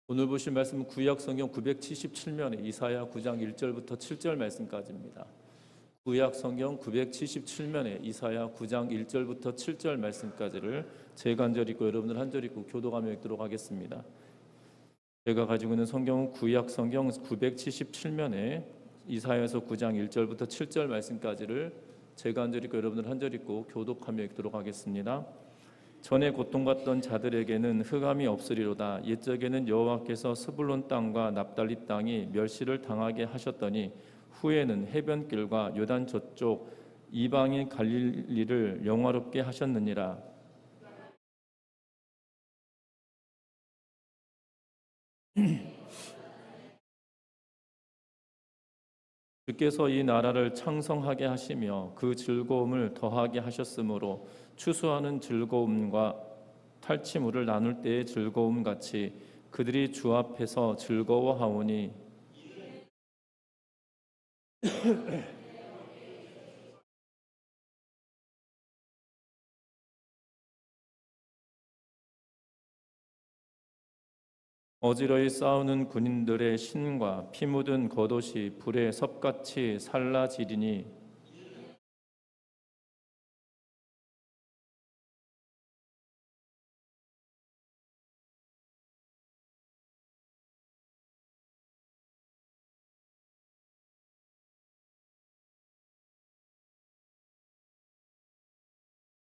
오늘 보실 말씀은 구약 성경 977면에 이사야 9장 1절부터 7절 말씀까지입니다. 구약 성경 977면에 이사야 9장 1절부터 7절 말씀까지를 제가 한 절 읽고 여러분들 한 절 읽고 교도하며 읽도록 하겠습니다. 제가 가지고 있는 성경은 구약 성경 977면에 이사야서 9장 1절부터 7절 말씀까지를 제가 한 절 읽고 여러분들 한 절 읽고 교독하며 읽도록 하겠습니다. 전에 고통받던 자들에게는 흑암이 없으리로다. 옛적에는 여호와께서 스불론 땅과 납달리 땅이 멸시를 당하게 하셨더니 후에는 해변길과 요단 저쪽 이방인 갈릴리를 영화롭게 하셨느니라. 주께서 이 나라를 창성하게 하시며 그 즐거움을 더하게 하셨으므로 추수하는 즐거움과 탈취물을 나눌 때의 즐거움 같이 그들이 주 앞에서 즐거워하오니 어지러이 싸우는 군인들의 신과 피 묻은 겉옷이 불에 섭같이 살라지리니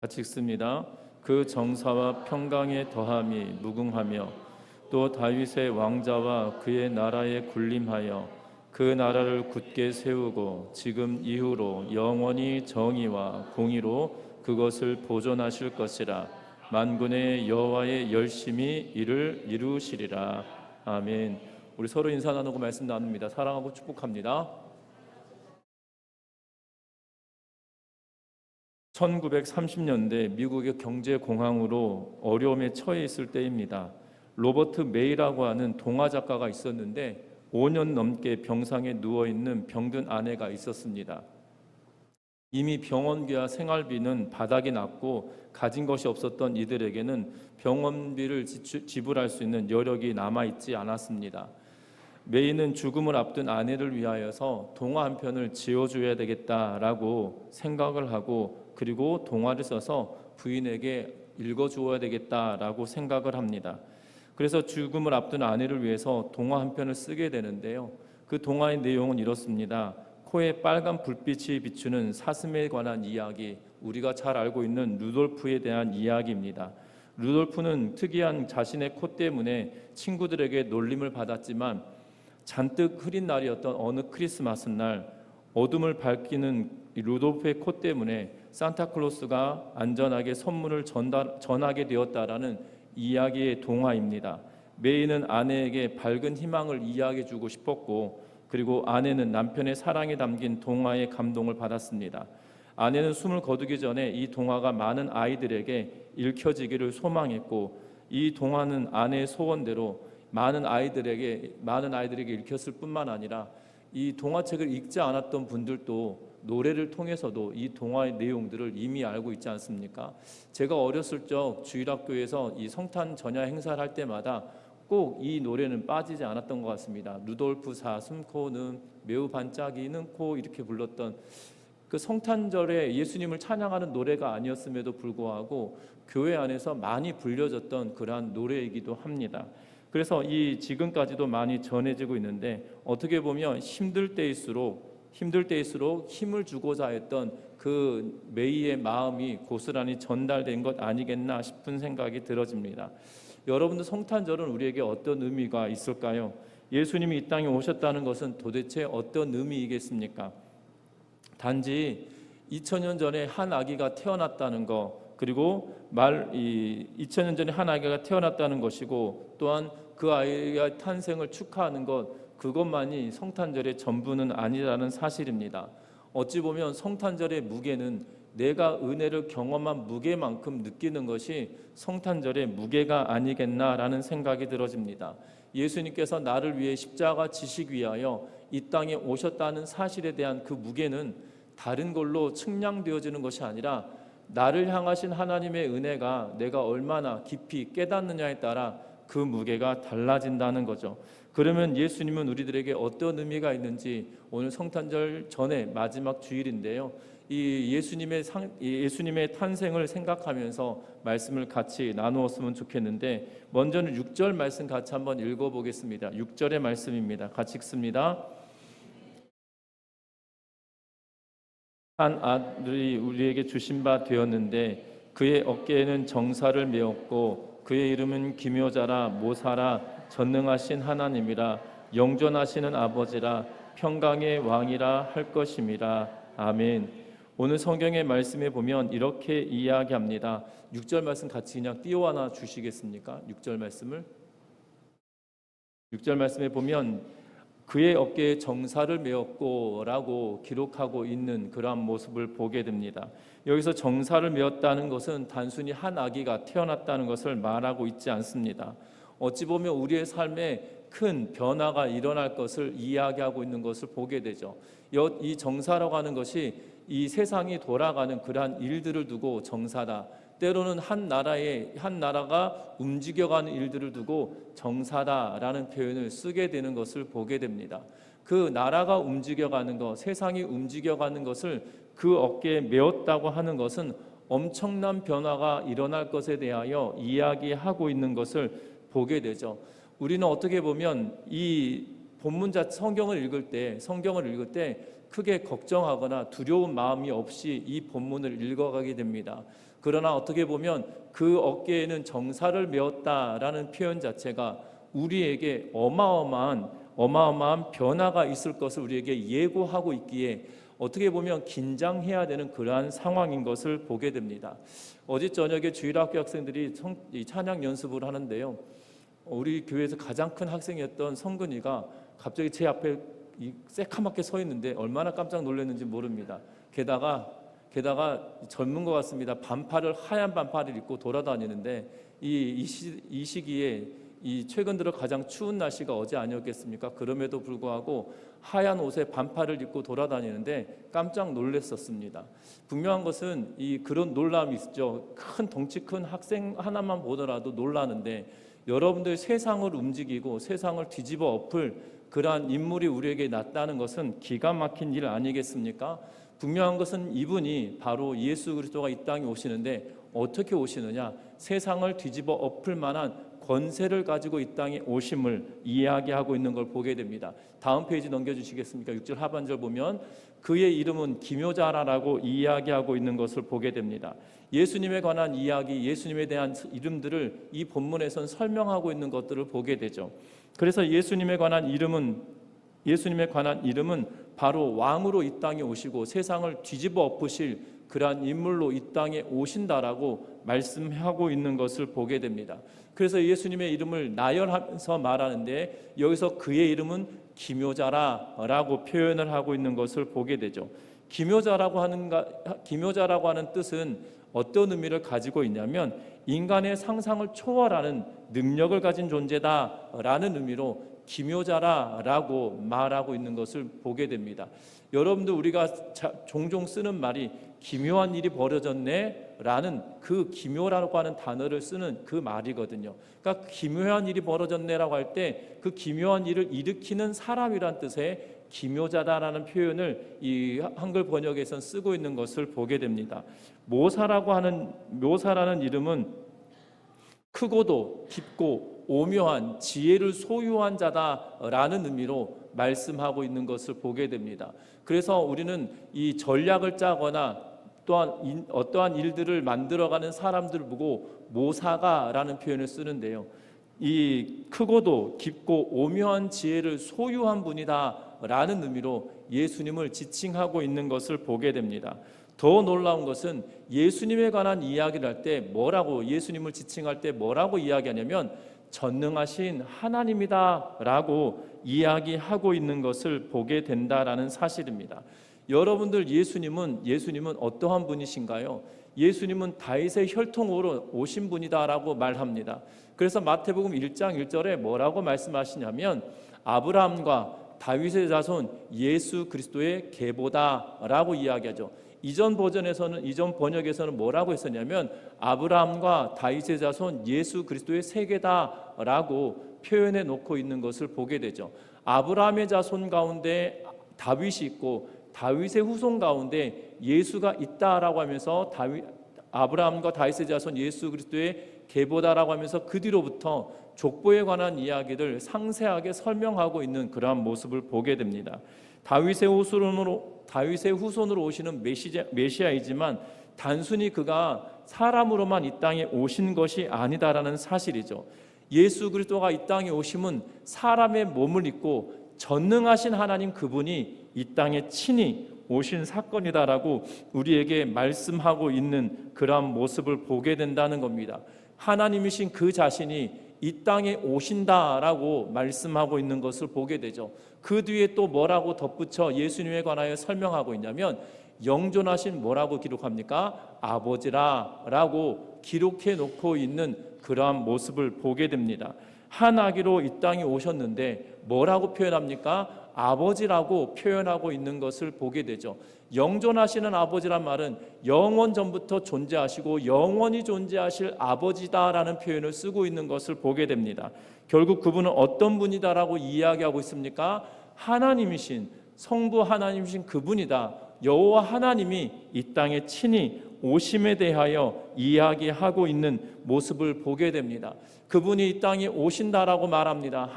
같이 읽습니다. 그 정사와 평강의 더함이 무궁하며 또 다윗의 왕자와 그의 나라에 군림하여 그 나라를 굳게 세우고 지금 이후로 영원히 정의와 공의로 그것을 보존하실 것이라. 만군의 여호와의 열심히 이를 이루시리라. 아멘. 우리 서로 인사 나누고 말씀 나눕니다. 사랑하고 축복합니다. 1930년대 미국의 경제공황으로 어려움에 처해 있을 때입니다. 로버트 메이라고 하는 동화 작가가 있었는데 5년 넘게 병상에 누워있는 병든 아내가 있었습니다. 이미 병원비와 생활비는 바닥이 났고 가진 것이 없었던 이들에게는 병원비를 지불할 수 있는 여력이 남아있지 않았습니다. 메이는 죽음을 앞둔 아내를 위하여서 동화 한 편을 지어줘야 되겠다라고 생각을 하고 그리고 동화를 써서 부인에게 읽어주어야 되겠다라고 생각을 합니다. 그래서 죽음을 앞둔 아내를 위해서 동화 한 편을 쓰게 되는데요. 그 동화의 내용은 이렇습니다. 코에 빨간 불빛이 비추는 사슴에 관한 이야기, 우리가 잘 알고 있는 루돌프에 대한 이야기입니다. 루돌프는 특이한 자신의 코 때문에 친구들에게 놀림을 받았지만 잔뜩 흐린 날이었던 어느 크리스마스 날 어둠을 밝히는 루돌프의 코 때문에 산타클로스가 안전하게 선물을 전하게 되었다라는 이야기의 동화입니다. 메이는 아내에게 밝은 희망을 이야기해주고 싶었고 그리고 아내는 남편의 사랑에 담긴 동화의 감동을 받았습니다. 아내는 숨을 거두기 전에 이 동화가 많은 아이들에게 읽혀지기를 소망했고 이 동화는 아내의 소원대로 많은 아이들에게 읽혔을 뿐만 아니라 이 동화책을 읽지 않았던 분들도 노래를 통해서도 이 동화의 내용들을 이미 알고 있지 않습니까? 제가 어렸을 적 주일학교에서 이 성탄 전야 행사를 할 때마다 꼭 이 노래는 빠지지 않았던 것 같습니다. 루돌프 사슴 코는 매우 반짝이는 코 이렇게 불렀던 그 성탄절에 예수님을 찬양하는 노래가 아니었음에도 불구하고 교회 안에서 많이 불려졌던 그러한 노래이기도 합니다. 그래서 이 지금까지도 많이 전해지고 있는데 어떻게 보면 힘들 때일수록 힘을 주고자 했던 그 메이의 마음이 고스란히 전달된 것 아니겠나 싶은 생각이 들어집니다. 여러분들 성탄절은 우리에게 어떤 의미가 있을까요? 예수님이 이 땅에 오셨다는 것은 도대체 어떤 의미이겠습니까? 단지 2000년 전에 한 아기가 태어났다는 것 그리고 2000년 전에 한 아기가 태어났다는 것이고 또한 그 아이의 탄생을 축하하는 것 그것만이 성탄절의 전부는 아니라는 사실입니다. 어찌 보면 성탄절의 무게는 내가 은혜를 경험한 무게만큼 느끼는 것이 성탄절의 무게가 아니겠나라는 생각이 들어집니다. 예수님께서 나를 위해 십자가 지시기 위하여 이 땅에 오셨다는 사실에 대한 그 무게는 다른 걸로 측량되어지는 것이 아니라 나를 향하신 하나님의 은혜가 내가 얼마나 깊이 깨닫느냐에 따라 그 무게가 달라진다는 거죠. 그러면 예수님은 우리들에게 어떤 의미가 있는지 오늘 성탄절 전에 마지막 주일인데요. 이 예수님의 탄생을 생각하면서 말씀을 같이 나누었으면 좋겠는데, 먼저는 6절 말씀 같이 한번 읽어보겠습니다. 6절의 말씀입니다. 같이 읽습니다. 한 아들이 우리에게 주신 바 되었는데 그의 어깨에는 정사를 메었고 그의 이름은 기묘자라 모사라 전능하신 하나님이라 영존하시는 아버지라 평강의 왕이라 할 것임이라. 아멘. 오늘 성경의 말씀에 보면 이렇게 이야기합니다. 6절 말씀 같이 그냥 띄워놔 주시겠습니까? 6절 말씀을. 6절 말씀에 보면 그의 어깨에 정사를 메었고 라고 기록하고 있는 그러한 모습을 보게 됩니다. 여기서 정사를 메었다는 것은 단순히 한 아기가 태어났다는 것을 말하고 있지 않습니다. 어찌 보면 우리의 삶에 큰 변화가 일어날 것을 이야기하고 있는 것을 보게 되죠. 이 정사라고 하는 것이 이 세상이 돌아가는 그러한 일들을 두고 정사다. 때로는 한 나라가 움직여가는 일들을 두고 정사다라는 표현을 쓰게 되는 것을 보게 됩니다. 그 나라가 움직여가는 것, 세상이 움직여가는 것을 그 어깨에 메었다고 하는 것은 엄청난 변화가 일어날 것에 대하여 이야기하고 있는 것을 보게 되죠. 우리는 어떻게 보면 이 본문 성경을 읽을 때 크게 걱정하거나 두려운 마음이 없이 이 본문을 읽어가게 됩니다. 그러나 어떻게 보면 그 어깨에는 정사를 메었다라는 표현 자체가 우리에게 어마어마한 변화가 있을 것을 우리에게 예고하고 있기에 어떻게 보면 긴장해야 되는 그러한 상황인 것을 보게 됩니다. 어제 저녁에 주일학교 학생들이 찬양 연습을 하는데요. 우리 교회에서 가장 큰 학생이었던 성근이가 갑자기 제 앞에 새카맣게 서 있는데 얼마나 깜짝 놀랐는지 모릅니다. 게다가 젊은 것 같습니다. 하얀 반팔을 입고 돌아다니는데 이 시기에 최근 들어 가장 추운 날씨가 어제 아니었겠습니까? 그럼에도 불구하고 하얀 옷에 반팔을 입고 돌아다니는데 깜짝 놀랐었습니다. 분명한 것은 그런 놀람이 있죠. 덩치 큰 학생 하나만 보더라도 놀라는데, 여러분들 세상을 움직이고 세상을 뒤집어 엎을 그러한 인물이 우리에게 났다는 것은 기가 막힌 일 아니겠습니까? 분명한 것은 이분이 바로 예수 그리스도가 이 땅에 오시는데 어떻게 오시느냐? 세상을 뒤집어 엎을 만한 권세를 가지고 이 땅에 오심을 이야기하고 있는 걸 보게 됩니다. 다음 페이지 넘겨주시겠습니까? 6절 하반절 보면 그의 이름은 기묘자라고 이야기하고 있는 것을 보게 됩니다. 예수님에 관한 이야기, 예수님에 대한 이름들을 이 본문에선 설명하고 있는 것들을 보게 되죠. 그래서 예수님에 관한 이름은 바로 왕으로 이 땅에 오시고 세상을 뒤집어 엎으실 그러한 인물로 이 땅에 오신다라고 말씀하고 있는 것을 보게 됩니다. 그래서 예수님의 이름을 나열하면서 말하는데 여기서 그의 이름은 기묘자라고 표현을 하고 있는 것을 보게 되죠. 기묘자라고 하는 뜻은 어떤 의미를 가지고 있냐면 인간의 상상을 초월하는 능력을 가진 존재다라는 의미로 기묘자라고 말하고 있는 것을 보게 됩니다. 여러분들 우리가 종종 쓰는 말이 기묘한 일이 벌어졌네 라는 그 기묘라고 하는 단어를 쓰는 그 말이거든요. 그러니까 기묘한 일이 벌어졌네라고 할 때 그 기묘한 일을 일으키는 사람이란 뜻의 기묘자다라는 표현을 이 한글 번역에선 쓰고 있는 것을 보게 됩니다. 묘사라는 이름은 크고도 깊고 오묘한 지혜를 소유한 자다라는 의미로 말씀하고 있는 것을 보게 됩니다. 그래서 우리는 이 전략을 짜거나 또한 어떠한 일들을 만들어가는 사람들 보고 모사가라는 표현을 쓰는데요. 이 크고도 깊고 오묘한 지혜를 소유한 분이다라는 의미로 예수님을 지칭하고 있는 것을 보게 됩니다. 더 놀라운 것은 예수님에 관한 이야기를 할 때 예수님을 지칭할 때 뭐라고 이야기하냐면 전능하신 하나님이다라고 이야기하고 있는 것을 보게 된다라는 사실입니다. 여러분들 예수님은 어떠한 분이신가요? 예수님은 다윗의 혈통으로 오신 분이다라고 말합니다. 그래서 마태복음 1장 1절에 뭐라고 말씀하시냐면 아브라함과 다윗의 자손 예수 그리스도의 계보다라고 이야기하죠. 이전 번역에서는 뭐라고 했었냐면 아브라함과 다윗의 자손 예수 그리스도의 세계다라고 표현해 놓고 있는 것을 보게 되죠. 아브라함의 자손 가운데 다윗이 있고 다윗의 후손 가운데 예수가 있다라고 하면서 아브라함과 다윗의 자손 예수 그리스도의 계보다라고 하면서 그 뒤로부터 족보에 관한 이야기를 상세하게 설명하고 있는 그러한 모습을 보게 됩니다. 다윗의 후손으로 오시는 메시아이지만 단순히 그가 사람으로만 이 땅에 오신 것이 아니다라는 사실이죠. 예수 그리스도가 이 땅에 오심은 사람의 몸을 입고 전능하신 하나님 그분이 이 땅에 친히 오신 사건이다라고 우리에게 말씀하고 있는 그러한 모습을 보게 된다는 겁니다. 하나님이신 그 자신이 이 땅에 오신다라고 말씀하고 있는 것을 보게 되죠. 그 뒤에 또 뭐라고 덧붙여 예수님에 관하여 설명하고 있냐면 영존하신 뭐라고 기록합니까? 아버지라라고 기록해 놓고 있는 그러한 모습을 보게 됩니다. 한 아기로 이 땅에 오셨는데 뭐라고 표현합니까? 아버지라고 표현하고 있는 것을 보게 되죠. 영존하시는 아버지란 말은 영원 전부터 존재하시고 영원히 존재하실 아버지다라는 표현을 쓰고 있는 것을 보게 됩니다. 결국 그분은 어떤 분이다라고 이야기하고 있습니까? 하나님이신 성부 하나님이신 그분이다. 여호와 하나님이 이 땅에 친히 오심에 대하여 이야기하고 있는 모습을 보게 됩니다. 그분이 이 땅에 오신다라고 말합니다.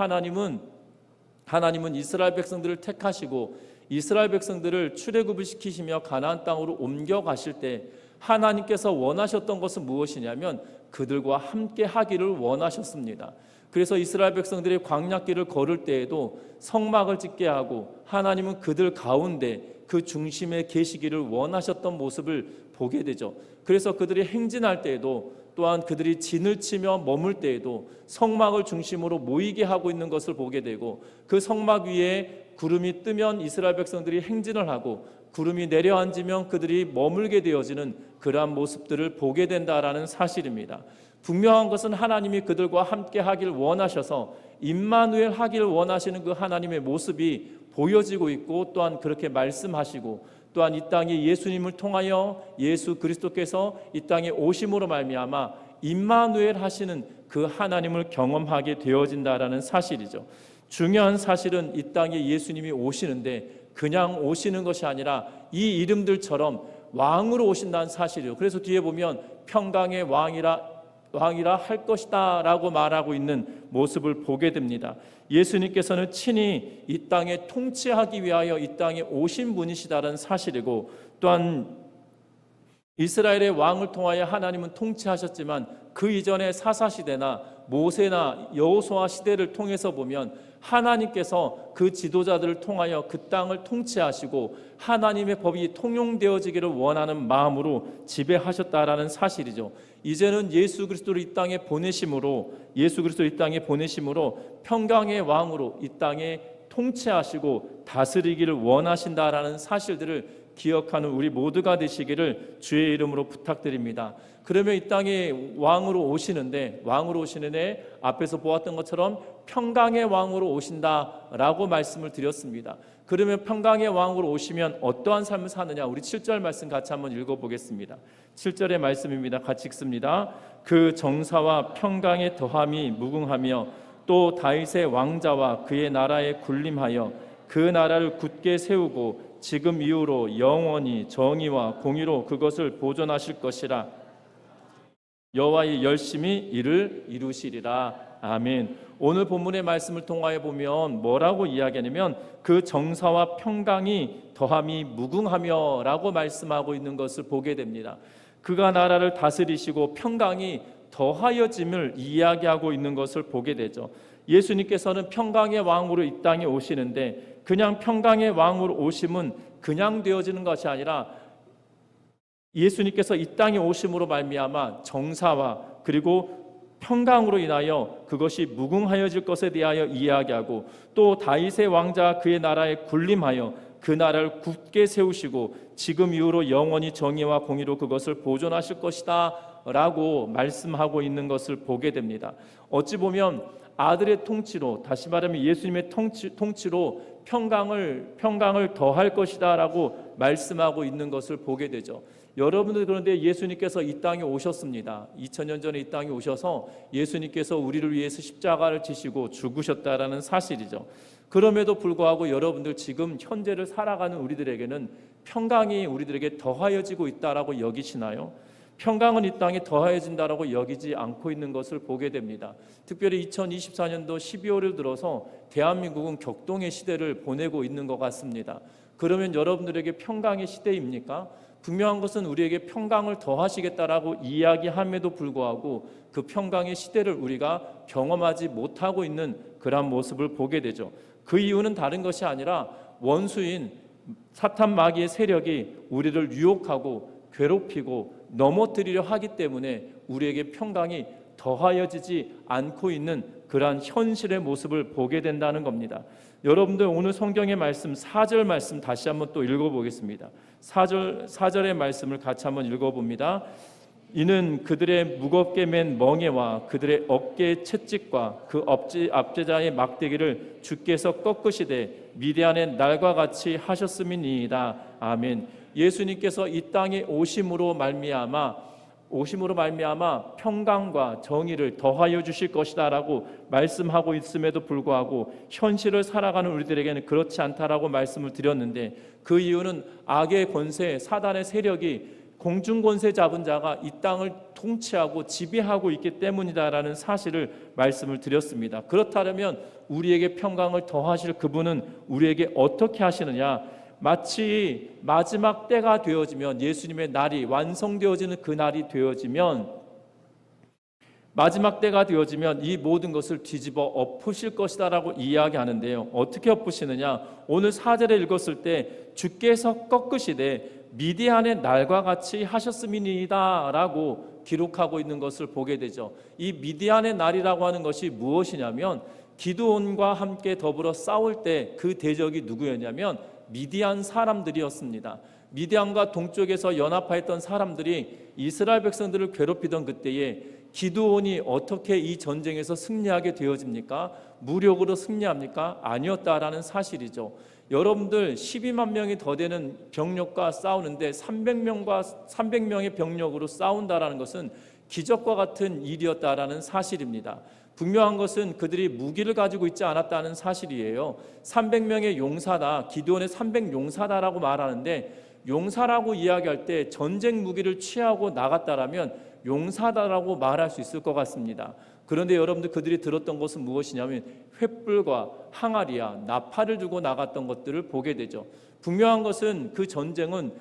하나님은 이스라엘 백성들을 택하시고 이스라엘 백성들을 출애굽을 시키시며 가나안 땅으로 옮겨가실 때 하나님께서 원하셨던 것은 무엇이냐면 그들과 함께 하기를 원하셨습니다. 그래서 이스라엘 백성들이 광야길을 걸을 때에도 성막을 짓게 하고 하나님은 그들 가운데 그 중심에 계시기를 원하셨던 모습을 보게 되죠. 그래서 그들이 행진할 때에도 또한 그들이 진을 치며 머물 때에도 성막을 중심으로 모이게 하고 있는 것을 보게 되고 그 성막 위에 구름이 뜨면 이스라엘 백성들이 행진을 하고 구름이 내려앉으면 그들이 머물게 되어지는 그러한 모습들을 보게 된다라는 사실입니다. 분명한 것은 하나님이 그들과 함께 하길 원하셔서 임마누엘 하길 원하시는 그 하나님의 모습이 보여지고 있고 또한 그렇게 말씀하시고 또한 이 땅에 예수님을 통하여 예수 그리스도께서 이 땅에 오심으로 말미암아 임마누엘 하시는 그 하나님을 경험하게 되어진다라는 사실이죠. 중요한 사실은 이 땅에 예수님이 오시는데 그냥 오시는 것이 아니라 이 이름들처럼 왕으로 오신다는 사실이죠. 그래서 뒤에 보면 평강의 왕이라 할 것이다 라고 말하고 있는 모습을 보게 됩니다. 예수님께서는 친히 이 땅에 통치하기 위하여 이 땅에 오신 분이시다는 사실이고 또한 이스라엘의 왕을 통하여 하나님은 통치하셨지만 그 이전의 사사시대나 모세나 여호수아 시대를 통해서 보면 하나님께서 그 지도자들을 통하여 그 땅을 통치하시고 하나님의 법이 통용되어지기를 원하는 마음으로 지배하셨다라는 사실이죠. 이제는 예수 그리스도를 이 땅에 보내심으로 평강의 왕으로 이 땅에 통치하시고 다스리기를 원하신다라는 사실들을 기억하는 우리 모두가 되시기를 주의 이름으로 부탁드립니다. 그러면 이 땅에 왕으로 오시는데 앞에서 보았던 것처럼 평강의 왕으로 오신다라고 말씀을 드렸습니다. 그러면 평강의 왕으로 오시면 어떠한 삶을 사느냐? 우리 7절 말씀 같이 한번 읽어보겠습니다. 7절의 말씀입니다. 같이 읽습니다. 그 정사와 평강의 더함이 무궁하며 또 다윗의 왕자와 그의 나라에 군림하여 그 나라를 굳게 세우고 지금 이후로 영원히 정의와 공의로 그것을 보존하실 것이라. 여호와의 열심히 이를 이루시리라. 아멘. 오늘 본문의 말씀을 통하여 보면 뭐라고 이야기하냐면 그 정사와 평강이 더함이 무궁하며 라고 말씀하고 있는 것을 보게 됩니다. 그가 나라를 다스리시고 평강이 더하여짐을 이야기하고 있는 것을 보게 되죠. 예수님께서는 평강의 왕으로 이 땅에 오시는데 그냥 평강의 왕으로 오심은 그냥 되어지는 것이 아니라 예수님께서 이 땅에 오심으로 말미암아 정사와 그리고 평강으로 인하여 그것이 무궁하여질 것에 대하여 이야기하고 또 다윗의 왕자 그의 나라에 군림하여 그 나라를 굳게 세우시고 지금 이후로 영원히 정의와 공의로 그것을 보존하실 것이다 라고 말씀하고 있는 것을 보게 됩니다. 어찌 보면 아들의 통치로, 다시 말하면 예수님의 통치로 평강을 더할 것이다 라고 말씀하고 있는 것을 보게 되죠. 여러분들, 그런데 예수님께서 이 땅에 오셨습니다. 2000년 전에 이 땅에 오셔서 예수님께서 우리를 위해서 십자가를 지시고 죽으셨다라는 사실이죠. 그럼에도 불구하고 여러분들 지금 현재를 살아가는 우리들에게는 평강이 우리들에게 더하여지고 있다라고 여기시나요? 평강은 이 땅에 더하여진다라고 여기지 않고 있는 것을 보게 됩니다. 특별히 2024년도 12월을 들어서 대한민국은 격동의 시대를 보내고 있는 것 같습니다. 그러면 여러분들에게 평강의 시대입니까? 분명한 것은 우리에게 평강을 더하시겠다라고 이야기함에도 불구하고 그 평강의 시대를 우리가 경험하지 못하고 있는 그런 모습을 보게 되죠. 그 이유는 다른 것이 아니라 원수인 사탄 마귀의 세력이 우리를 유혹하고 괴롭히고 넘어뜨리려 하기 때문에 우리에게 평강이 더하여지지 않고 있는 그러한 현실의 모습을 보게 된다는 겁니다. 여러분들, 오늘 성경의 말씀 4절 말씀 다시 한번 또 읽어보겠습니다. 4절의 말씀을 같이 한번 읽어봅니다. 이는 그들의 무겁게 맨 멍에와 그들의 어깨의 채찍과 그 압제자의 막대기를 주께서 꺾으시되 미디안의 날과 같이 하셨음이니이다. 아멘. 예수님께서 이 땅에 오심으로 말미암아 평강과 정의를 더하여 주실 것이다라고 말씀하고 있음에도 불구하고 현실을 살아가는 우리들에게는 그렇지 않다라고 말씀을 드렸는데, 그 이유는 악의 권세, 사단의 세력이 공중 권세 잡은 자가 이 땅을 통치하고 지배하고 있기 때문이다라는 사실을 말씀을 드렸습니다. 그렇다면 우리에게 평강을 더하실 그분은 우리에게 어떻게 하시느냐? 마치 마지막 때가 되어지면, 예수님의 날이 완성되어지는 그 날이 되어지면, 마지막 때가 되어지면 이 모든 것을 뒤집어 엎으실 것이다라고 이야기하는데요. 어떻게 엎으시느냐? 오늘 4절에 읽었을 때 주께서 꺾으시되 미디안의 날과 같이 하셨음이니이다 라고 기록하고 있는 것을 보게 되죠. 이 미디안의 날이라고 하는 것이 무엇이냐면, 기드온과 함께 더불어 싸울 때 그 대적이 누구였냐면 미디안 사람들이었습니다. 미디안과 동쪽에서 연합하였던 사람들이 이스라엘 백성들을 괴롭히던 그때에 기드온이 어떻게 이 전쟁에서 승리하게 되어집니까? 무력으로 승리합니까? 아니었다라는 사실이죠. 여러분들, 12만 명이 더 되는 병력과 싸우는데 300명의 병력으로 싸운다라는 것은 기적과 같은 일이었다라는 사실입니다. 분명한 것은 그들이 무기를 가지고 있지 않았다는 사실이에요. 300명의 용사다, 기드온의 300용사다라고 말하는데, 용사라고 이야기할 때 전쟁 무기를 취하고 나갔다라면 용사다라고 말할 수 있을 것 같습니다. 그런데 여러분들, 그들이 들었던 것은 무엇이냐면 횃불과 항아리와 나팔을 두고 나갔던 것들을 보게 되죠. 분명한 것은 그 전쟁은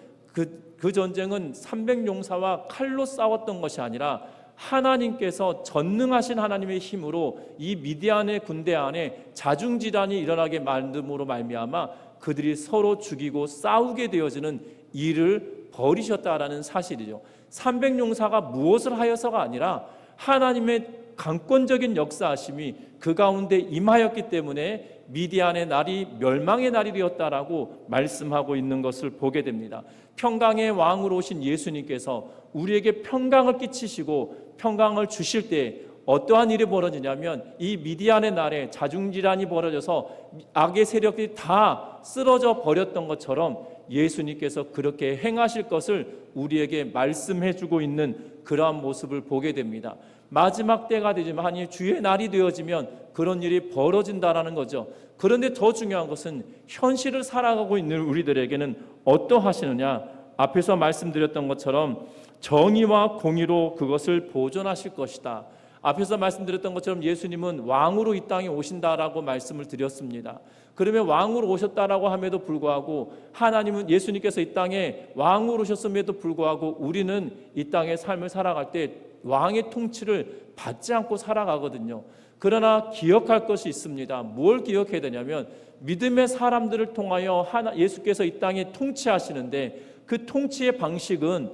300용사와 칼로 싸웠던 것이 아니라 하나님께서 전능하신 하나님의 힘으로 이 미디안의 군대 안에 자중질환이 일어나게 만듦으로 말미암아 그들이 서로 죽이고 싸우게 되어지는 일을 벌이셨다라는 사실이죠. 300용사가 무엇을 하여서가 아니라 하나님의 강권적인 역사하심이 그 가운데 임하였기 때문에 미디안의 날이 멸망의 날이 되었다라고 말씀하고 있는 것을 보게 됩니다. 평강의 왕으로 오신 예수님께서 우리에게 평강을 끼치시고 평강을 주실 때 어떠한 일이 벌어지냐면, 이 미디안의 날에 자중질환이 벌어져서 악의 세력들이 다 쓰러져 버렸던 것처럼 예수님께서 그렇게 행하실 것을 우리에게 말씀해 주고 있는 그러한 모습을 보게 됩니다. 마지막 때가 되지만, 아니 주의 날이 되어지면 그런 일이 벌어진다라는 거죠. 그런데 더 중요한 것은 현실을 살아가고 있는 우리들에게는 어떠하시느냐? 앞에서 말씀드렸던 것처럼 정의와 공의로 그것을 보존하실 것이다. 앞에서 말씀드렸던 것처럼 예수님은 왕으로 이 땅에 오신다라고 말씀을 드렸습니다. 그러면 왕으로 오셨다라고 함에도 불구하고, 하나님은, 예수님께서 이 땅에 왕으로 오셨음에도 불구하고 우리는 이 땅의 삶을 살아갈 때 왕의 통치를 받지 않고 살아가거든요. 그러나 기억할 것이 있습니다. 뭘 기억해야 되냐면, 믿음의 사람들을 통하여 예수께서 이 땅에 통치하시는데, 그 통치의 방식은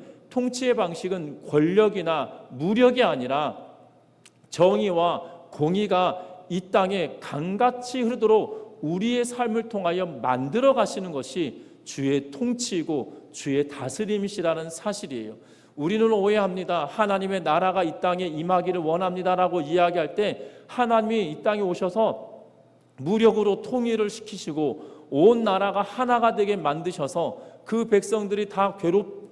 권력이나 무력이 아니라 정의와 공의가 이 땅에 강같이 흐르도록 우리의 삶을 통하여 만들어 가시는 것이 주의 통치이고 주의 다스림이시라는 사실이에요. 우리는 오해합니다. 하나님의 나라가 이 땅에 임하기를 원합니다라고 이야기할 때 하나님이 이 땅에 오셔서 무력으로 통일을 시키시고 온 나라가 하나가 되게 만드셔서 그 백성들이 다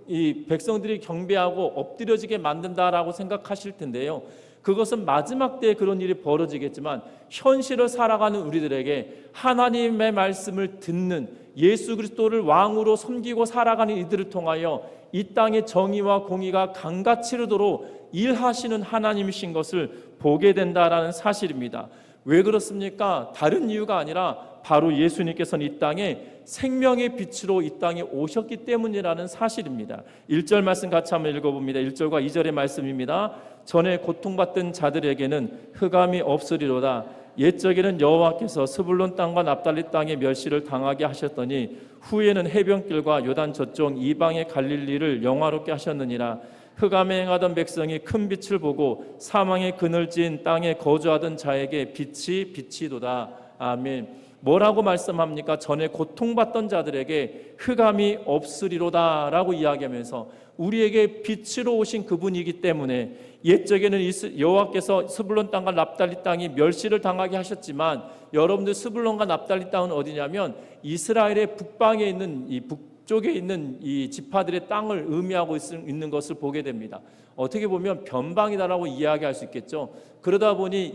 이 백성들이 경배하고 엎드려지게 만든다라고 생각하실 텐데요. 그것은 마지막 때에 그런 일이 벌어지겠지만 현실을 살아가는 우리들에게 하나님의 말씀을 듣는 예수 그리스도를 왕으로 섬기고 살아가는 이들을 통하여 이 땅의 정의와 공의가 강같이 이르도록 일하시는 하나님이신 것을 보게 된다라는 사실입니다. 왜 그렇습니까? 다른 이유가 아니라 바로 예수님께서는 이 땅에 생명의 빛으로 이 땅에 오셨기 때문이라는 사실입니다. 1절 말씀 같이 한번 읽어봅니다. 1절과 2절의 말씀입니다. 전에 고통받던 자들에게는 흑암이 없으리로다. 옛적에는 여호와께서 스불론 땅과 납달리 땅의 멸시를 당하게 하셨더니 후에는 해변길과 요단 저쪽 이방의 갈릴리를 영화롭게 하셨느니라. 흑암에 행하던 백성이 큰 빛을 보고 사망의 그늘진 땅에 거주하던 자에게 빛이 비치도다. 아멘. 뭐라고 말씀합니까? 전에 고통받던 자들에게 흑암이 없으리로다 라고 이야기하면서 우리에게 빛으로 오신 그분이기 때문에 옛적에는 여호와께서 스불론 땅과 납달리 땅이 멸시를 당하게 하셨지만 여러분들 스불론과 납달리 땅은 어디냐면 이스라엘의 북방에 있는 이 북쪽에 있는 이 지파들의 땅을 의미하고 있는 것을 보게 됩니다. 어떻게 보면 변방이다라고 이야기할 수 있겠죠. 그러다 보니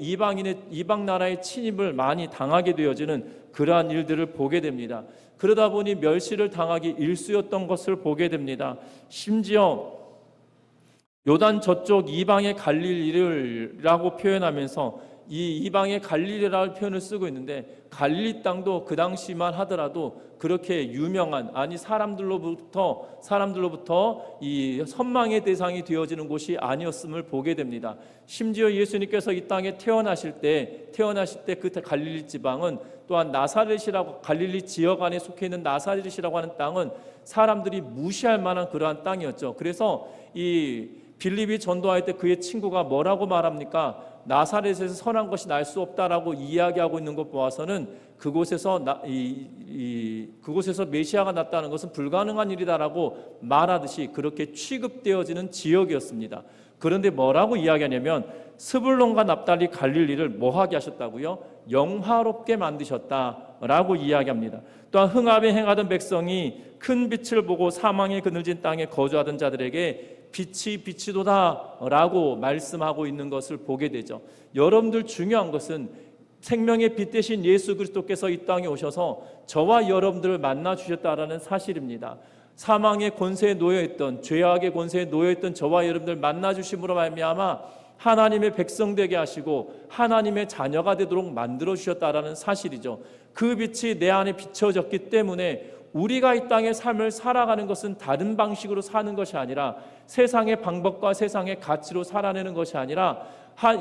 이방 나라의 침입을 많이 당하게 되어지는 그러한 일들을 보게 됩니다. 그러다 보니 멸시를 당하기 일쑤였던 것을 보게 됩니다. 심지어 요단 저쪽 이방의 갈릴리라고 표현하면서 이 이방의 갈릴리라는 표현을 쓰고 있는데 갈릴리 땅도 그 당시만 하더라도 그렇게 유명한 사람들로부터 이 선망의 대상이 되어지는 곳이 아니었음을 보게 됩니다. 심지어 예수님께서 이 땅에 태어나실 때 그 갈릴리 지방은 또한 나사렛이라고 갈릴리 지역 안에 속해 있는 나사렛이라고 하는 땅은 사람들이 무시할 만한 그러한 땅이었죠. 그래서 이 빌립이 전도할 때 그의 친구가 뭐라고 말합니까? 나사렛에서 선한 것이 날 수 없다라고 이야기하고 있는 것 보아서는 그곳에서 메시아가 났다는 것은 불가능한 일이다라고 말하듯이 그렇게 취급되어지는 지역이었습니다. 그런데 뭐라고 이야기하냐면 스불론과 납달리 갈릴리를 뭐하게 하셨다고요? 영화롭게 만드셨다라고 이야기합니다. 또한 흑암에 행하던 백성이 큰 빛을 보고 사망의 그늘진 땅에 거주하던 자들에게 빛이 비치도다라고 말씀하고 있는 것을 보게 되죠. 여러분들 중요한 것은 생명의 빛 대신 예수 그리스도께서 이 땅에 오셔서 저와 여러분들을 만나 주셨다라는 사실입니다. 사망의 권세에 놓여있던 죄악의 권세에 놓여있던 저와 여러분들 만나 주심으로 말미암아 하나님의 백성 되게 하시고 하나님의 자녀가 되도록 만들어 주셨다라는 사실이죠. 그 빛이 내 안에 비춰졌기 때문에 우리가 이 땅의 삶을 살아가는 것은 다른 방식으로 사는 것이 아니라 세상의 방법과 세상의 가치로 살아내는 것이 아니라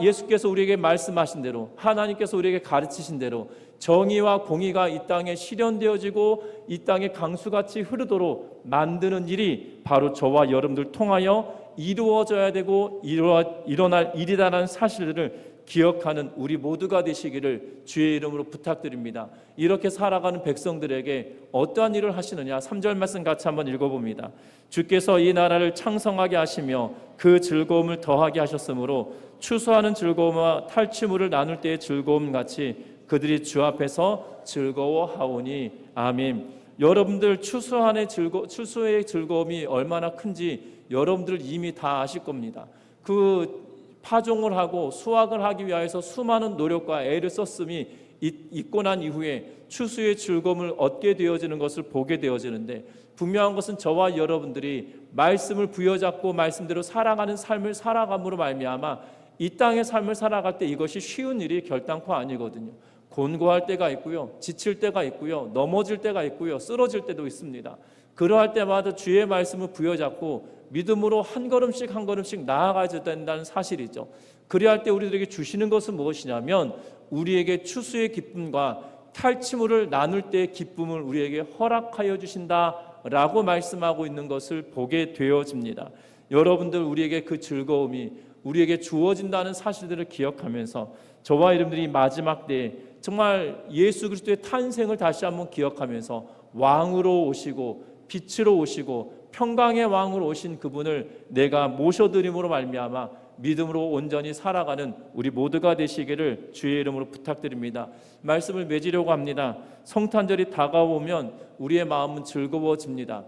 예수께서 우리에게 말씀하신 대로 하나님께서 우리에게 가르치신 대로 정의와 공의가 이 땅에 실현되어지고 이 땅에 강수같이 흐르도록 만드는 일이 바로 저와 여러분들 통하여 이루어져야 되고 일어날 일이다라는 사실들을 기억하는 우리 모두가 되시기를 주의 이름으로 부탁드립니다. 이렇게 살아가는 백성들에게 어떠한 일을 하시느냐? 3절 말씀 같이 한번 읽어봅니다. 주께서 이 나라를 창성하게 하시며 그 즐거움을 더하게 하셨으므로 추수하는 즐거움과 탈취물을 나눌 때의 즐거움 같이 그들이 주 앞에서 즐거워하오니 아멘. 여러분들 추수의 즐거움이 얼마나 큰지 여러분들 이미 다 아실 겁니다. 그 파종을 하고 수확을 하기 위해서 수많은 노력과 애를 썼음이 있고 난 이후에 추수의 즐거움을 얻게 되어지는 것을 보게 되어지는데 분명한 것은 저와 여러분들이 말씀을 부여잡고 말씀대로 살아가는 삶을 살아감으로 말미암아 이 땅의 삶을 살아갈 때 이것이 쉬운 일이 결단코 아니거든요. 곤고할 때가 있고요, 지칠 때가 있고요, 넘어질 때가 있고요, 쓰러질 때도 있습니다. 그러할 때마다 주의 말씀을 부여잡고 믿음으로 한 걸음씩 나아가야 된다는 사실이죠. 그리할 때 우리들에게 주시는 것은 무엇이냐면 우리에게 추수의 기쁨과 탈취물을 나눌 때의 기쁨을 우리에게 허락하여 주신다라고 말씀하고 있는 것을 보게 되어집니다. 여러분들 우리에게 그 즐거움이 우리에게 주어진다는 사실들을 기억하면서 저와 여러분들이 마지막 때에 정말 예수 그리스도의 탄생을 다시 한번 기억하면서 왕으로 오시고 빛으로 오시고 평강의 왕으로 오신 그분을 내가 모셔드림으로 말미암아 믿음으로 온전히 살아가는 우리 모두가 되시기를 주의 이름으로 부탁드립니다. 말씀을 맺으려고 합니다. 성탄절이 다가오면 우리의 마음은 즐거워집니다.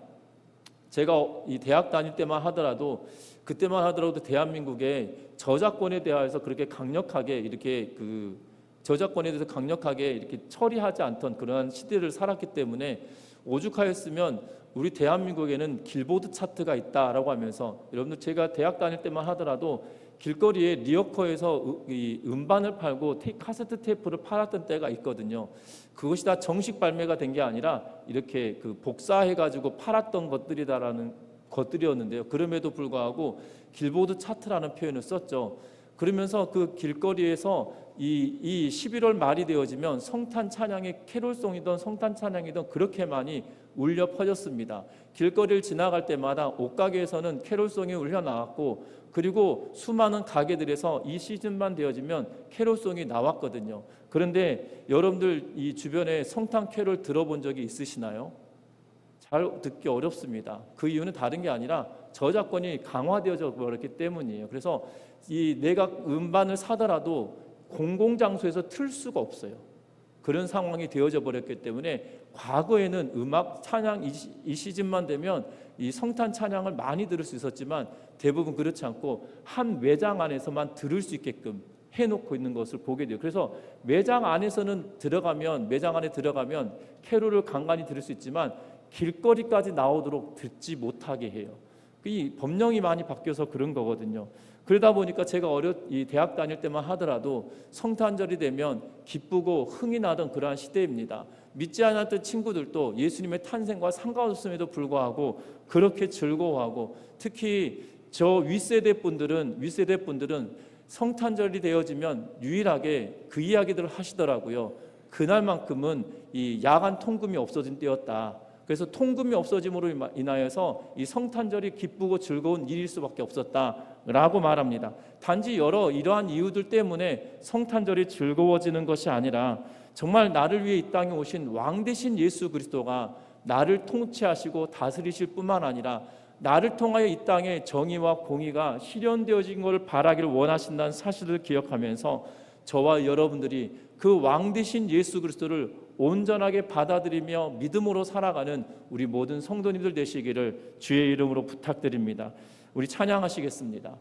제가 이 대학 다닐 때만 하더라도 그때만 하더라도 대한민국에 저작권에 대해서 그렇게 강력하게 이렇게 저작권에 대해서 강력하게 이렇게 처리하지 않던 그러한 시대를 살았기 때문에 오죽하였으면 우리 대한민국에는 길보드 차트가 있다라고 하면서, 여러분들 제가 대학 다닐 때만 하더라도 길거리에 리어커에서 이 음반을 팔고 카세트 테이프를 팔았던 때가 있거든요. 그것이 다 정식 발매가 된 게 아니라 이렇게 복사해가지고 팔았던 것들이었는데요. 그럼에도 불구하고 길보드 차트라는 표현을 썼죠. 그러면서 그 길거리에서 이 11월 말이 되어지면 성탄 찬양의 캐롤송이든 성탄 찬양이든 그렇게 많이 울려 퍼졌습니다. 길거리를 지나갈 때마다 옷가게에서는 캐롤송이 울려 나왔고, 그리고 수많은 가게들에서 이 시즌만 되어지면 캐롤송이 나왔거든요. 그런데 여러분들 이 주변에 성탄 캐롤 들어본 적이 있으시나요? 잘 듣기 어렵습니다. 그 이유는 다른 게 아니라 저작권이 강화되어져 버렸기 때문이에요. 그래서 내가 음반을 사더라도 공공장소에서 틀 수가 없어요. 그런 상황이 되어져 버렸기 때문에 과거에는 음악 찬양 이 시즌만 되면 이 성탄 찬양을 많이 들을 수 있었지만 대부분 그렇지 않고 한 매장 안에서만 들을 수 있게끔 해놓고 있는 것을 보게 돼요. 그래서 매장 안에 들어가면 캐롤을 간간히 들을 수 있지만 길거리까지 나오도록 듣지 못하게 해요. 이 법령이 많이 바뀌어서 그런 거거든요. 그러다 보니까 제가 이 대학 다닐 때만 하더라도 성탄절이 되면 기쁘고 흥이 나던 그러한 시대입니다. 믿지 않았던 친구들도 예수님의 탄생과 상관없음에도 불구하고 그렇게 즐거워하고, 특히 저 윗세대 분들은 성탄절이 되어지면 유일하게 그 이야기들을 하시더라고요. 그날만큼은 이 야간 통금이 없어진 때였다. 그래서 통금이 없어짐으로 인하여서 이 성탄절이 기쁘고 즐거운 일일 수밖에 없었다라고 말합니다. 단지 이러한 이유들 때문에 성탄절이 즐거워지는 것이 아니라 정말 나를 위해 이 땅에 오신 왕 되신 예수 그리스도가 나를 통치하시고 다스리실 뿐만 아니라 나를 통하여 이 땅에 정의와 공의가 실현되어진 것을 바라기를 원하신다는 사실을 기억하면서 저와 여러분들이 그 왕 되신 예수 그리스도를 온전하게 받아들이며 믿음으로 살아가는 우리 모든 성도님들 되시기를 주의 이름으로 부탁드립니다. 우리 찬양하시겠습니다.